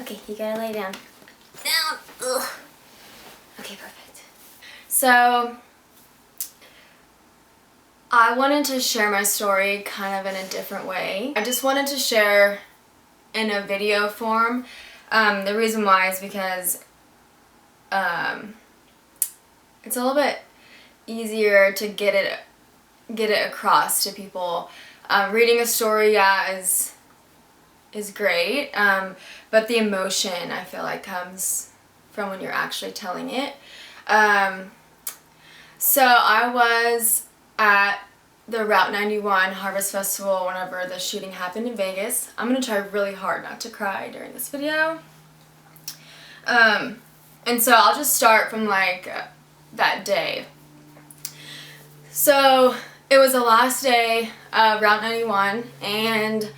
Okay, you gotta lay down. Down. Ugh. Okay, perfect. So, I wanted to share my story kind of in a different way. I just wanted to share in a video form. The reason why is because it's a little bit easier to get it across to people. Reading a story, is great, but the emotion I feel like comes from when you're actually telling it. So I was at the Route 91 Harvest Festival whenever the shooting happened in Vegas. I'm gonna try really hard not to cry during this video. And so I'll just start from like that day. So it was the last day of Route 91 and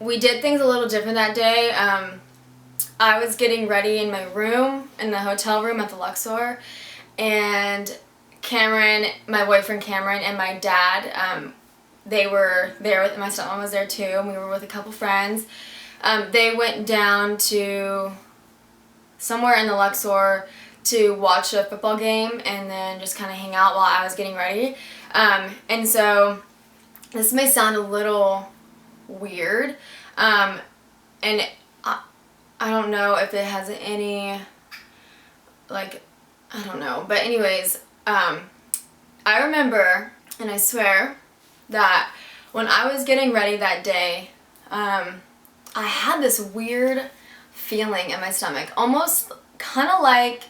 we did things a little different that day. I was getting ready in my room, in the hotel room at the Luxor, and Cameron, my boyfriend Cameron, and my dad, they were there with, my stepmom was there too, and we were with a couple friends. They went down to somewhere in the Luxor to watch a football game and then just kind of hang out while I was getting ready. And so this may sound a little weird, and I don't know if it has any, like, I don't know, but anyways, I remember, and I swear, that when I was getting ready that day, I had this weird feeling in my stomach, almost kind of like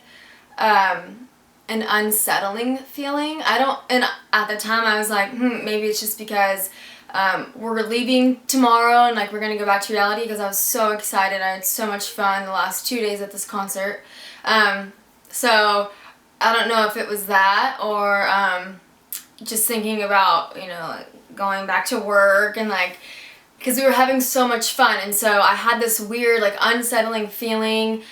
an unsettling feeling. And at the time I was like, maybe it's just because we're leaving tomorrow and like we're gonna go back to reality, because I was so excited. I had so much fun the last 2 days at this concert. So I don't know if it was that or just thinking about, you know, like going back to work and like, because we were having so much fun, and so I had this weird like unsettling feeling.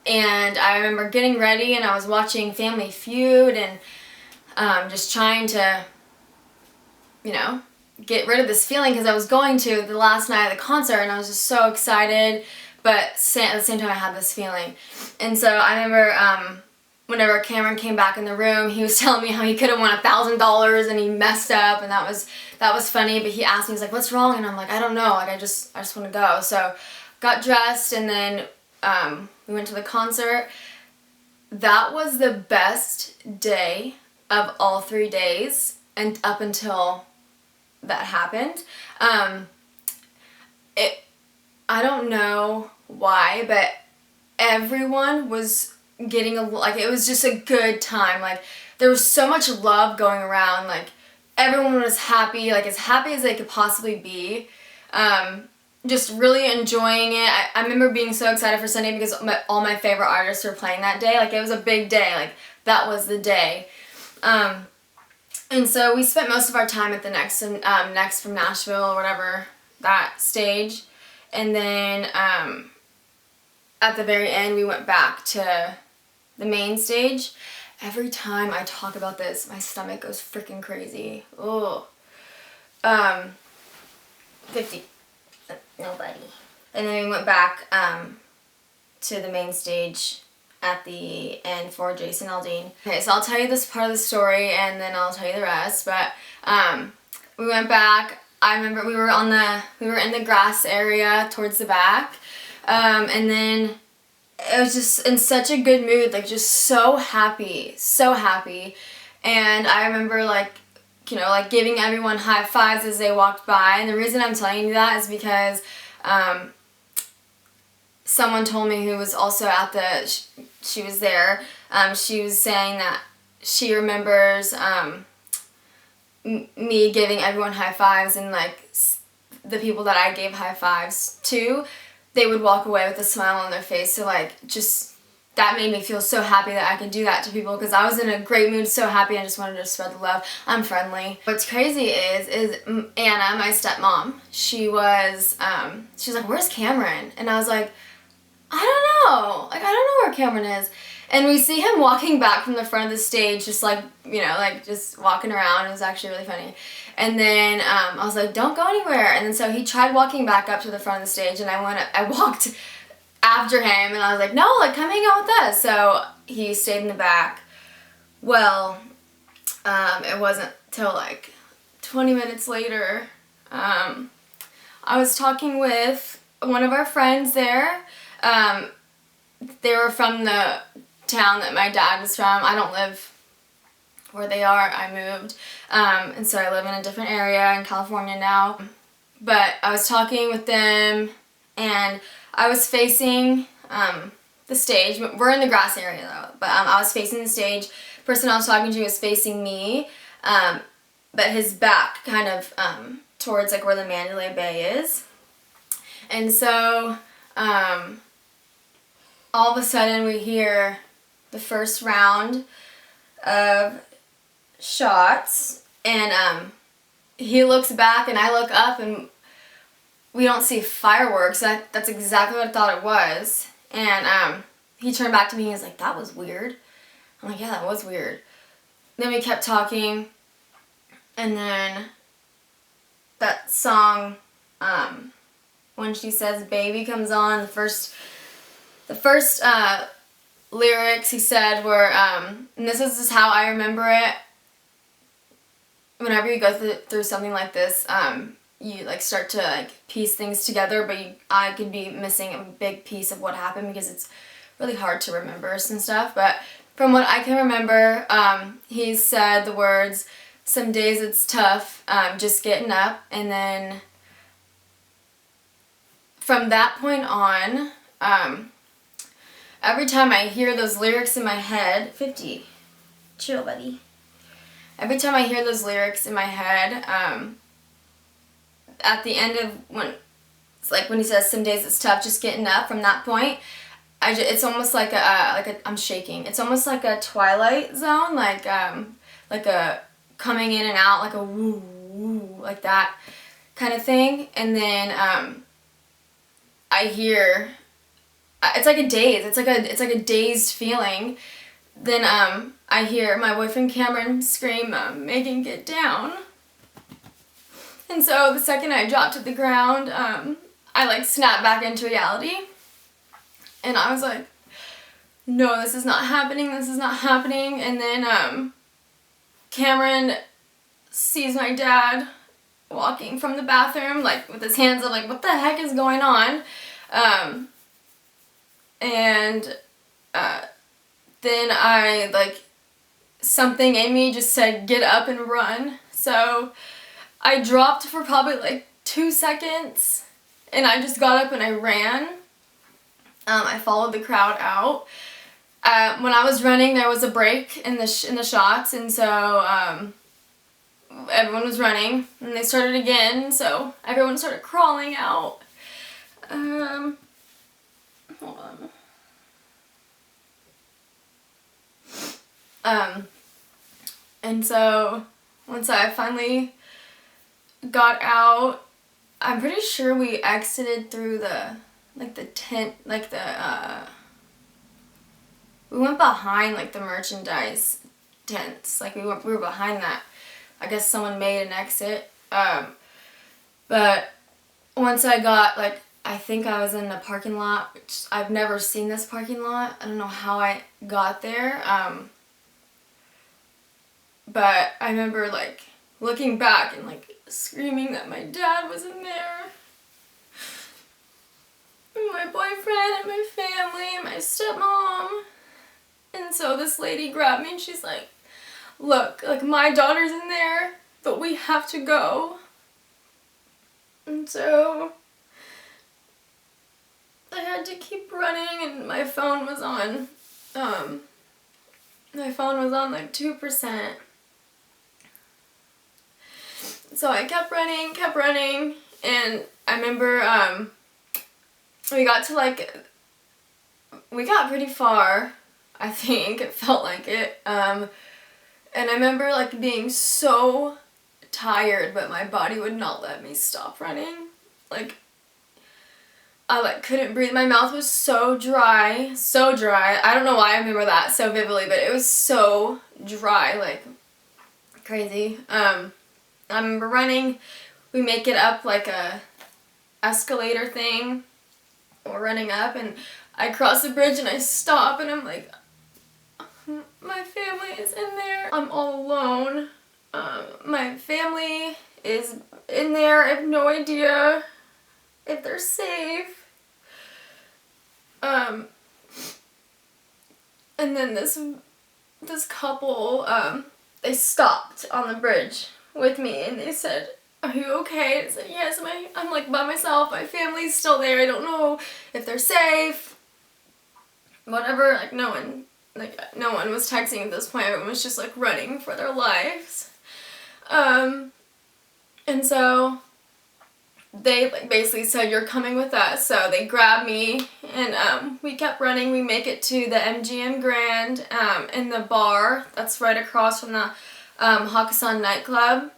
And I remember getting ready and I was watching Family Feud and just trying to, you know, get rid of this feeling, because I was going to the last night of the concert and I was just so excited, but at the same time I had this feeling. And so I remember whenever Cameron came back in the room, he was telling me how he could have won $1,000 and he messed up, and that was funny. But he asked me, he's like, what's wrong? And I'm like, I don't know, like I just want to go. So got dressed and then we went to the concert. That was the best day of all 3 days, and up until that happened. I don't know why, but everyone was getting like, it was just a good time. Like there was so much love going around. Like everyone was happy, like as happy as they could possibly be. Just really enjoying it. I remember being so excited for Sunday because all my favorite artists were playing that day. Like it was a big day. Like that was the day. And so we spent most of our time at the Next from Nashville or whatever, that stage. And then at the very end we went back to the main stage. Every time I talk about this, my stomach goes freaking crazy. Oh. 50. Nobody. And then we went back to the main stage at the end for Jason Aldean. Okay, so I'll tell you this part of the story and then I'll tell you the rest. But we went back. I remember we were in the grass area towards the back, and then it was just in such a good mood, like just so happy. And I remember like, you know, like giving everyone high fives as they walked by. And the reason I'm telling you that is because someone told me who was also at she was there, she was saying that she remembers me giving everyone high fives, and like the people that I gave high fives to, they would walk away with a smile on their face. So like just that made me feel so happy that I could do that to people, because I was in a great mood, so happy. I just wanted to spread the love. I'm friendly. What's crazy is Anna, my stepmom, she was like, where's Cameron? And I was like, I don't know. Like, I don't know where Cameron is. And we see him walking back from the front of the stage, just like, you know, like just walking around. It was actually really funny. And then I was like, don't go anywhere. And then so he tried walking back up to the front of the stage, and I walked after him, and I was like, no, like, come hang out with us. So he stayed in the back. Well, it wasn't till like 20 minutes later, I was talking with one of our friends there. They were from the town that my dad was from. I don't live where they are. I moved. And so I live in a different area in California now. But I was talking with them, and I was facing the stage. We're in the grass area though. But I was facing the stage. The person I was talking to was facing me. But his back kind of towards like where the Mandalay Bay is. And so all of a sudden we hear the first round of shots, and he looks back and I look up, and we don't see fireworks. That's exactly what I thought it was. And he turned back to me and he was like, that was weird. I'm like, yeah, that was weird. Then we kept talking, and then that song, When She Says Baby, comes on. The first lyrics he said were, and this is just how I remember it. Whenever you go through something like this, you like start to like piece things together, but I could be missing a big piece of what happened because it's really hard to remember some stuff. But from what I can remember, he said the words, "Some days it's tough, just getting up," and then from that point on, every time I hear those lyrics in my head, 50, chill, buddy. Every time I hear those lyrics in my head, at the end of it's like when he says, "Some days it's tough, just getting up," from that point, it's almost like I'm shaking. It's almost like a Twilight Zone, like a coming in and out, like a woo woo, like that kind of thing. And then I hear, it's like a daze. It's like a dazed feeling. Then I hear my boyfriend Cameron scream, "Megan, get down." And so the second I dropped to the ground, I like snapped back into reality. And I was like, no, this is not happening. This is not happening. And then Cameron sees my dad walking from the bathroom, like with his hands up, like, what the heck is going on? And then I, like, something in me just said, get up and run. So I dropped for probably like 2 seconds, and I just got up and I ran. I followed the crowd out. When I was running, there was a break in the shots, and so everyone was running, and they started again, so everyone started crawling out. Hold on. And so once I finally got out, I'm pretty sure we exited through the tent, we went behind like the merchandise tents, like we were behind that. I guess someone made an exit. But once I got, like, I think I was in the parking lot, which I've never seen this parking lot. I don't know how I got there. But I remember like looking back and like screaming that my dad was in there. And my boyfriend and my family and my stepmom. And so this lady grabbed me and she's like, look, like, my daughter's in there, but we have to go. And so I had to keep running, and my phone was on like 2%. So I kept running, and I remember we got pretty far, I think. It felt like it. And I remember like being so tired, but my body would not let me stop running. Like, I like couldn't breathe. My mouth was so dry, so dry. I don't know why I remember that so vividly, but it was so dry, like crazy. I remember running. We make it up like a escalator thing. We're running up, and I cross the bridge, and I stop, and I'm like, my family is in there. I'm all alone. My family is in there. I have no idea if they're safe. And then this couple, they stopped on the bridge with me, and they said, "Are you okay?" I said, "Yes." I'm like by myself. My family's still there. I don't know if they're safe. Whatever. Like no one was texting at this point. Everyone was just like running for their lives. And so they like basically said, "You're coming with us." So they grabbed me, and we kept running. We make it to the MGM Grand, in the bar that's right across from the Hakkasan nightclub.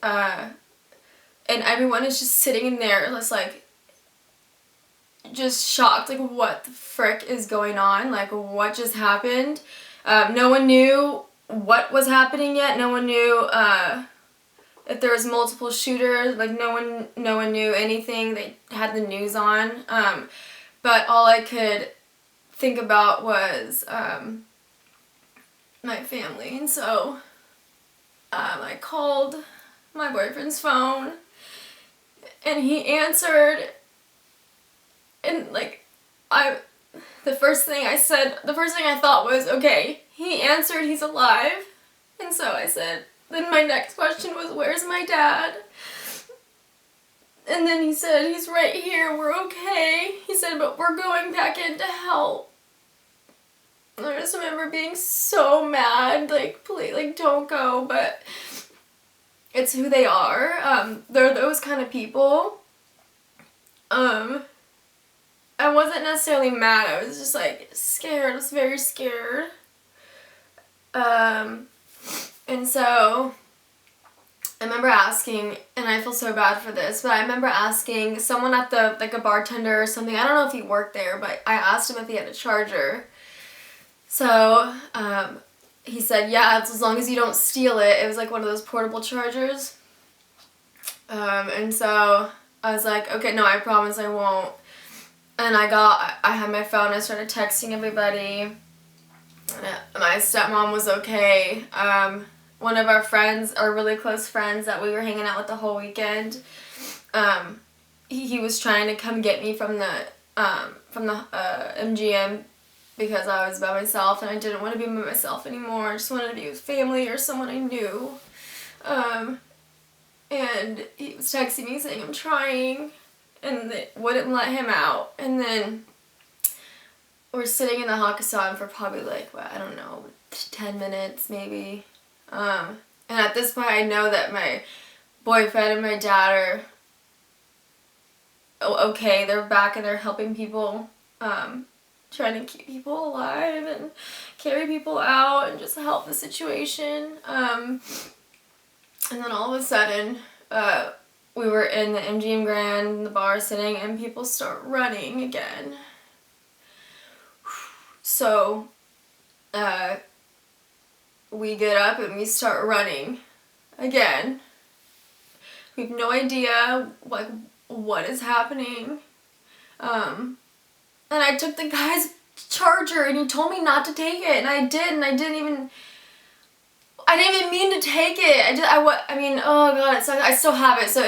And everyone is just sitting in there, just like, just shocked, like what the frick is going on? Like what just happened? No one knew what was happening yet. No one knew if there was multiple shooters. Like no one knew anything. They had the news on, but all I could think about was my family. And so I called my boyfriend's phone, and he answered, and like the first thing I thought was, okay, he answered, he's alive. And so I said, then my next question was, where's my dad? And then he said, he's right here, we're okay. He said, but we're going back in to help. And I just remember being so mad, like, please, like, don't go, but it's who they are. They're those kind of people. I wasn't necessarily mad, I was just like scared. I was very scared. And so I remember asking, and I feel so bad for this, but I remember asking someone at like a bartender or something. I don't know if he worked there, but I asked him if he had a charger. So he said, yeah, it's as long as you don't steal it. It was like one of those portable chargers. And so I was like, okay, no, I promise I won't. And I had my phone, I started texting everybody. My stepmom was okay. One of our friends, our really close friends that we were hanging out with the whole weekend, he was trying to come get me from the MGM because I was by myself and I didn't want to be by myself anymore. I just wanted to be with family or someone I knew. And he was texting me saying, I'm trying, and they wouldn't let him out. And then we're sitting in the Hakkasan for probably like, well, I don't know, 10 minutes maybe. And at this point I know that my boyfriend and my dad are okay. They're back and they're helping people, trying to keep people alive and carry people out and just help the situation. And then all of a sudden, we were in the MGM Grand, in the bar sitting, and people start running again. So, we get up and we start running again. We have no idea, like, what is happening. And I took the guy's charger and he told me not to take it, and I did, and I didn't even mean to take it. I mean, oh god, it sucks. I still have it. So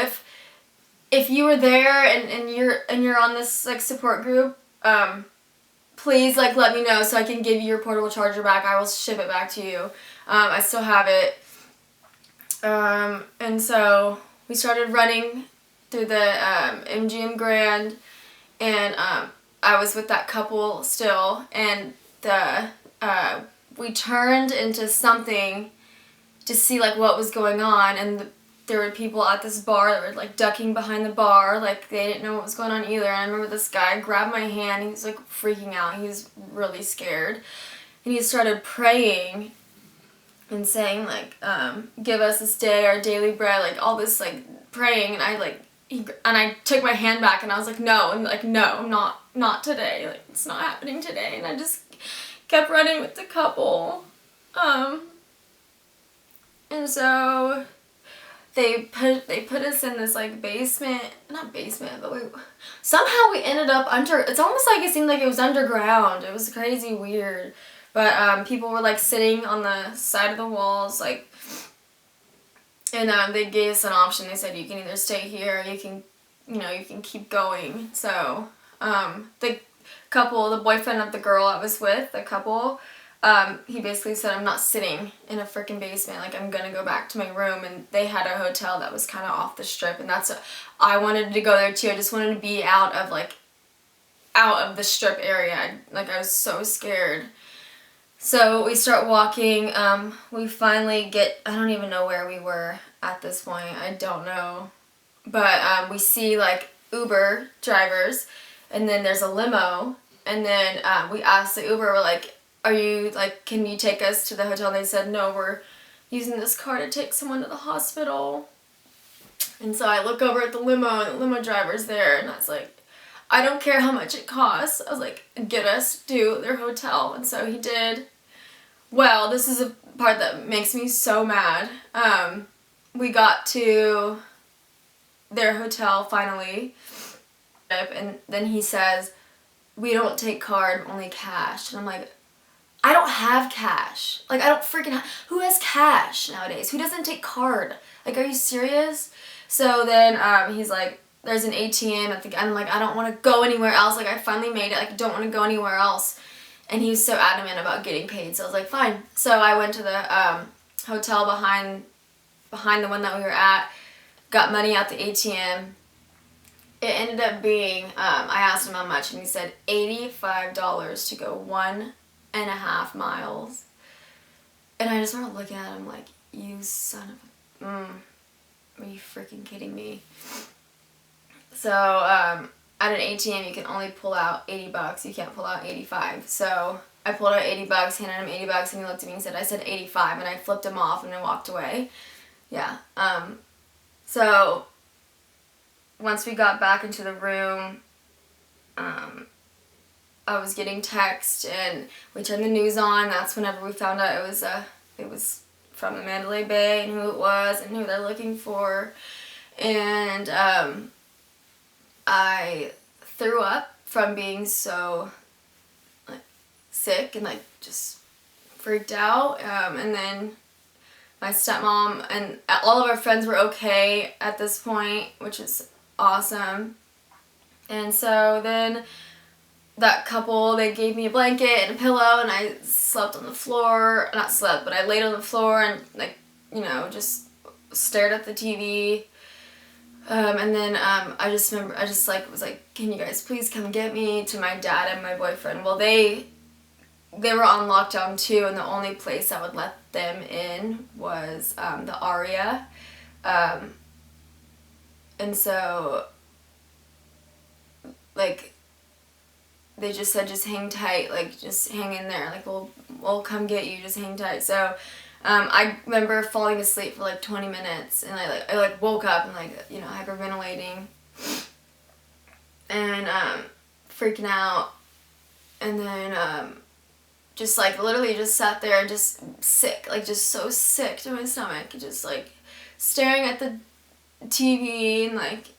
if you were there and you're on this like support group, please like let me know so I can give you your portable charger back. I will ship it back to you. I still have it. And so we started running through the MGM Grand, and I was with that couple still, and we turned into something to see like what was going on, and there were people at this bar that were like ducking behind the bar, like they didn't know what was going on either. And I remember this guy grabbed my hand, he was like freaking out, he was really scared, and he started praying and saying like, give us this day our daily bread, like all this like praying, and I like and I took my hand back and I was like, no, and like, no, not today. Like, it's not happening today. And I just kept running with the couple. And so they put us in this like basement, not basement, but somehow we ended up under, it's almost like it seemed like it was underground. It was crazy weird. But people were like sitting on the side of the walls, like, and they gave us an option. They said you can either stay here or you can keep going. So the couple, the boyfriend of the girl I was with, the couple, he basically said, I'm not sitting in a freaking basement, like I'm gonna go back to my room. And they had a hotel that was kind of off the strip, and I wanted to go there too. I just wanted to be out of the strip area. I was so scared. So we start walking, we finally get, I don't even know where we were at this point, I don't know, but we see like Uber drivers, and then there's a limo, and then we asked the Uber, we're like, are you, like, can you take us to the hotel? And they said, no, we're using this car to take someone to the hospital. And so I look over at the limo, and the limo driver's there, and I was like, I don't care how much it costs. I was like, get us to their hotel. And so he did. Well, this is a part that makes me so mad. We got to their hotel finally, and then he says, we don't take card, only cash. And I'm like, I don't have cash. Like, I don't freaking have, who has cash nowadays? Who doesn't take card? Like, are you serious? So then he's like, there's an ATM at the, I'm like, I don't want to go anywhere else. Like, I finally made it. Like, I don't want to go anywhere else. And he was so adamant about getting paid. So I was like, fine. So I went to the hotel behind the one that we were at, got money out the ATM. It ended up being, I asked him how much, and he said $85 to go 1.5 miles. And I just started looking at him like, you son of a, are you freaking kidding me? So, at an ATM, you can only pull out $80. You can't pull out 85. So I pulled out $80, handed him $80, and he looked at me and said, I said 85, and I flipped him off and I walked away. Yeah. So once we got back into the room, I was getting text, and we turned the news on. That's whenever we found out it was from the Mandalay Bay, and who it was and who they're looking for. And I threw up from being so like sick and like just freaked out. And then my stepmom and all of our friends were okay at this point, which is awesome. And so then that couple, they gave me a blanket and a pillow, and I slept on the floor. Not slept, but I laid on the floor and like, just stared at the TV. And then I just remember, I just like was like, can you guys please come get me, to my dad and my boyfriend. Well, they were on lockdown too, and the only place that would let them in was the Aria. And so like they just said, just hang tight, like just hang in there, like we'll come get you, just hang tight. So I remember falling asleep for like 20 minutes, and I woke up and hyperventilating and freaking out, and then just like literally just sat there just sick, like just so sick to my stomach, just like staring at the TV and like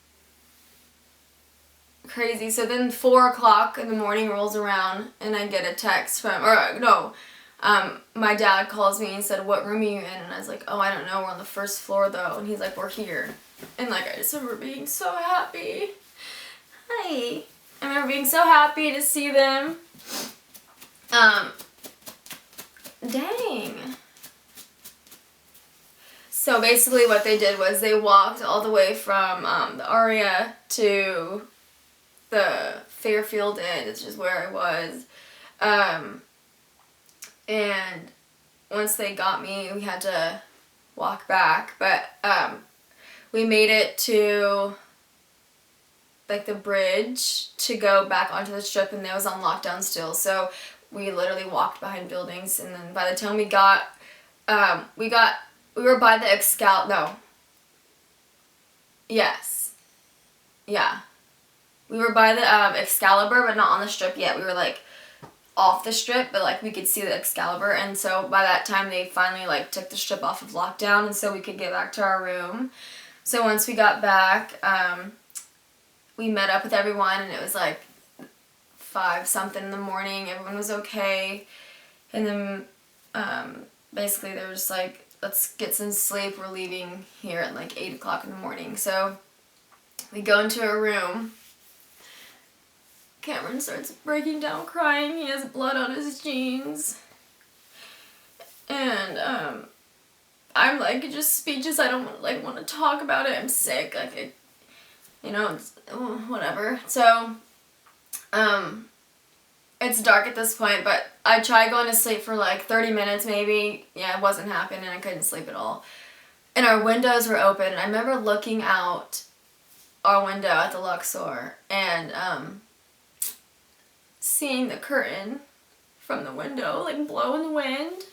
crazy. So then 4 o'clock in the morning rolls around, and I get a text from, my dad calls me and said, what room are you in? And I was like, oh, I don't know, we're on the first floor though. And he's like, we're here. And like I just remember being so happy. Hi. I remember being so happy to see them. Dang. So basically what they did was they walked all the way from the Aria to the Fairfield Inn, which is where I was. And once they got me, we had to walk back, but we made it to like the bridge to go back onto the strip, and it was on lockdown still, so we literally walked behind buildings. And then by the time we were by the Excalibur, no. Yes. yeah. We were by the Excalibur, but not on the Strip yet. We were like off the Strip, but like we could see the Excalibur, and so by that time they finally like took the Strip off of lockdown, and so we could get back to our room. So once we got back, we met up with everyone, and it was like 5 something in the morning. Everyone was okay, and then basically they were just like, let's get some sleep. We're leaving here at like 8 o'clock in the morning. So we go into a room. Cameron starts breaking down crying. He has blood on his jeans. And I'm like just speechless. I don't like want to talk about it. I'm sick. Like it's, whatever. So it's dark at this point, but I tried going to sleep for like 30 minutes maybe. Yeah, it wasn't happening. I couldn't sleep at all. And our windows were open. And I remember looking out our window at the Luxor and seeing the curtain from the window like blow in the wind.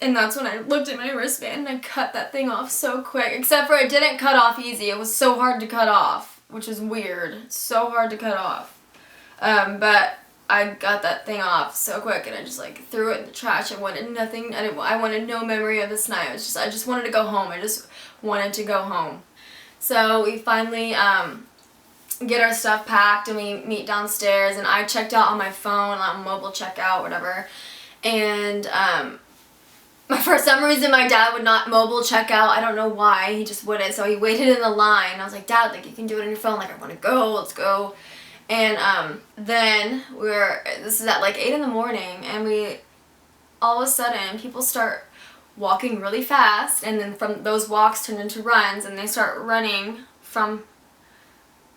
And that's when I looked at my wristband and I cut that thing off so quick. Except for it didn't cut off easy. It was so hard to cut off, which is weird. It's so hard to cut off. But I got that thing off so quick and I just like threw it in the trash. I wanted nothing. I wanted no memory of this night. I just wanted to go home. I just wanted to go home. So we finally get our stuff packed and we meet downstairs, and I checked out on my phone, on mobile checkout, whatever. And for some reason my dad would not mobile check out. I don't know why. He just wouldn't. So he waited in the line. I was like, Dad, like you can do it on your phone. Like I want to go. Let's go. And then this is at like 8 in the morning, and we all of a sudden people start walking really fast, and then from those walks turn into runs, and they start running from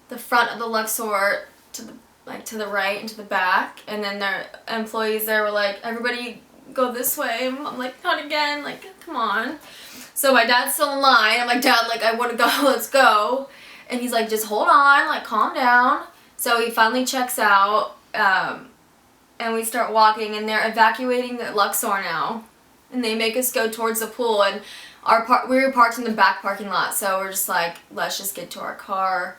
the front of the Luxor to the right and to the back, and then their employees there were like, everybody go this way. I'm like, not again, like come on. So my dad's still in line. I'm like, Dad, like I want to go, let's go. And he's like, just hold on, like calm down. So he finally checks out, and we start walking, and they're evacuating the Luxor now, and they make us go towards the pool, and we were parked in the back parking lot, so we're just like, let's just get to our car.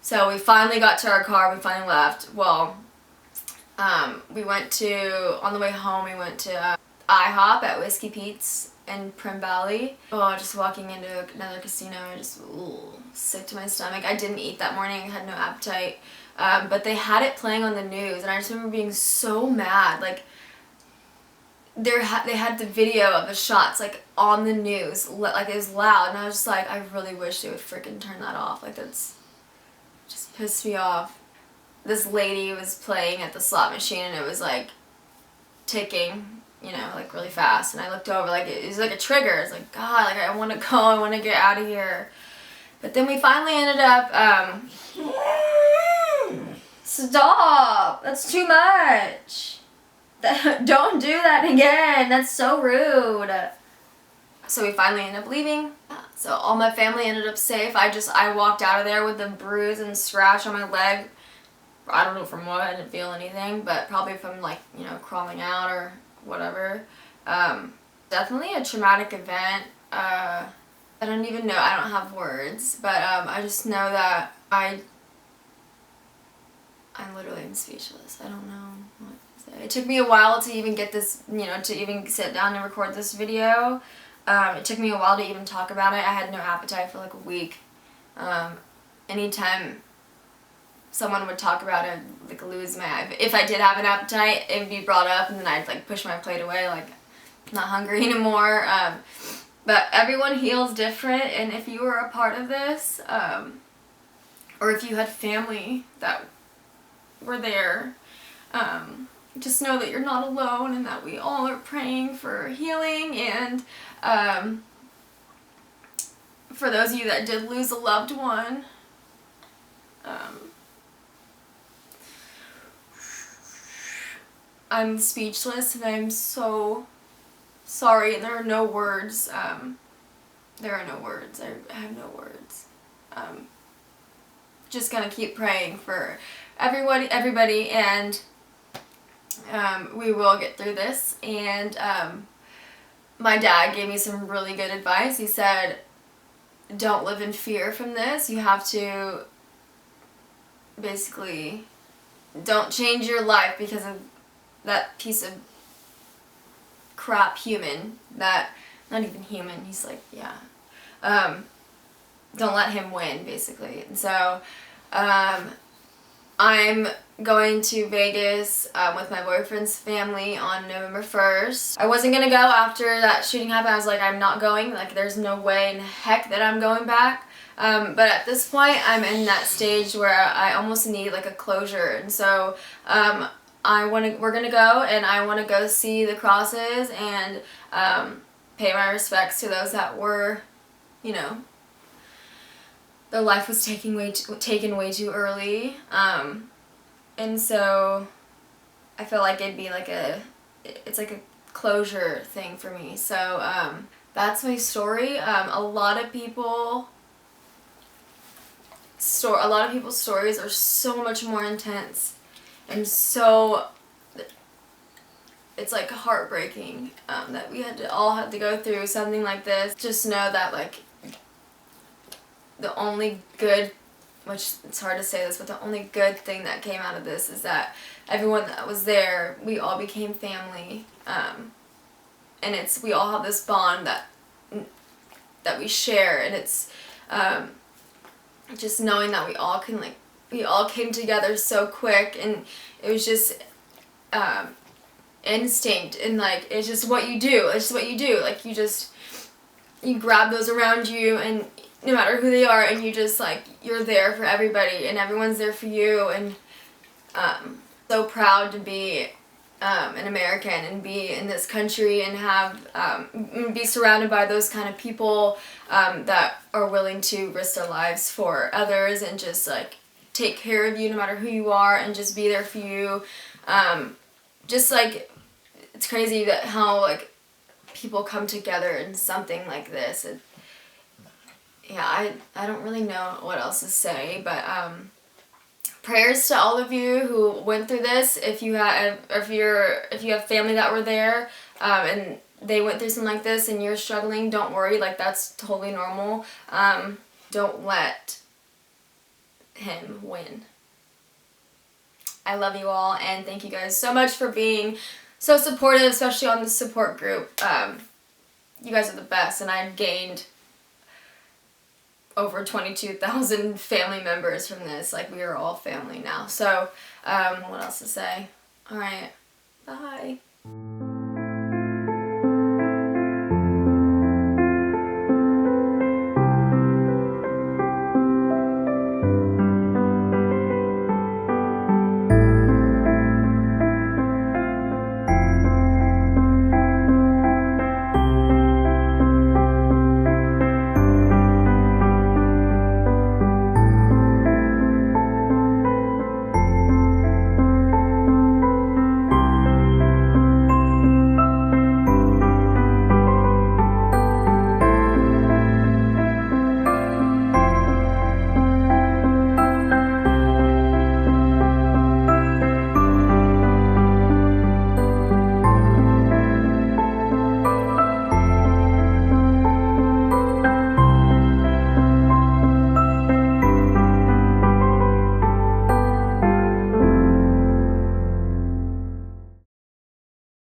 So we finally got to our car, we finally left. Well, we went to, on the way home, we went to IHOP at Whiskey Pete's in Prim Valley. Oh, just walking into another casino, I just, sick to my stomach. I didn't eat that morning, I had no appetite. But they had it playing on the news, and I just remember being so mad. Like, they had the video of the shots, like, on the news. Like, it was loud, and I was just like, I really wish they would freaking turn that off. Like, that's just pissed me off. This lady was playing at the slot machine, and it was, like, ticking, you know, like, really fast. And I looked over, like, it was like a trigger. It's like, God, like, I want to go. I want to get out of here. But then we finally ended up, stop! That's too much! Don't do that again! That's so rude! So we finally ended up leaving. So all my family ended up safe. I walked out of there with a bruise and scratch on my leg. I don't know from what, I didn't feel anything, but probably from like, you know, crawling out or whatever. Definitely a traumatic event. I don't even know, I don't have words, but I just know that I'm literally speechless. I don't know what to say. It took me a while to even get this, you know, to even sit down and record this video. It took me a while to even talk about it. I had no appetite for like a week. Anytime someone would talk about it, I'd like lose my, if I did have an appetite, it would be brought up, and then I'd like push my plate away, like I'm not hungry anymore. But everyone heals different, and if you were a part of this, or if you had family that were there, just know that you're not alone, and that we all are praying for healing, and for those of you that did lose a loved one, I'm speechless, and I'm so sorry. There are no words. There are no words. I have no words. Just gonna keep praying for everybody, and we will get through this. And my dad gave me some really good advice. He said, don't live in fear from this. You have to basically don't change your life because of that piece of crap human, that, not even human, he's like, yeah, don't let him win, basically. And so, I'm going to Vegas with my boyfriend's family on November 1st. I wasn't gonna go after that shooting happened. I was like, I'm not going. Like, there's no way in heck that I'm going back. But at this point, I'm in that stage where I almost need like a closure. And so we're gonna go, and I want to go see the crosses and pay my respects to those that were, you know, their life was taken way too early, and so I feel like it'd be like it's like a closure thing for me. So that's my story. A lot of people's stories are so much more intense, and so it's like heartbreaking that we all had to go through something like this. Just know that, like, the only good, which it's hard to say this, but the only good thing that came out of this is that everyone that was there, we all became family, and we all have this bond that we share, and it's just knowing that we all came together so quick, and it was just instinct, and like, it's just what you do. It's just what you do. Like, you grab those around you, and no matter who they are, and you just, like, you're there for everybody, and everyone's there for you, and so proud to be an American and be in this country and have be surrounded by those kind of people that are willing to risk their lives for others and just, like, take care of you no matter who you are and just be there for you. Just, like, it's crazy that how, like, people come together in something like this. Yeah, I don't really know what else to say, but prayers to all of you who went through this. If you have family that were there and they went through something like this and you're struggling, don't worry. Like, that's totally normal. Don't let him win. I love you all, and thank you guys so much for being so supportive, especially on the support group. You guys are the best, and I've gained over 22,000 family members from this. Like, we are all family now. So, what else to say? All right, bye.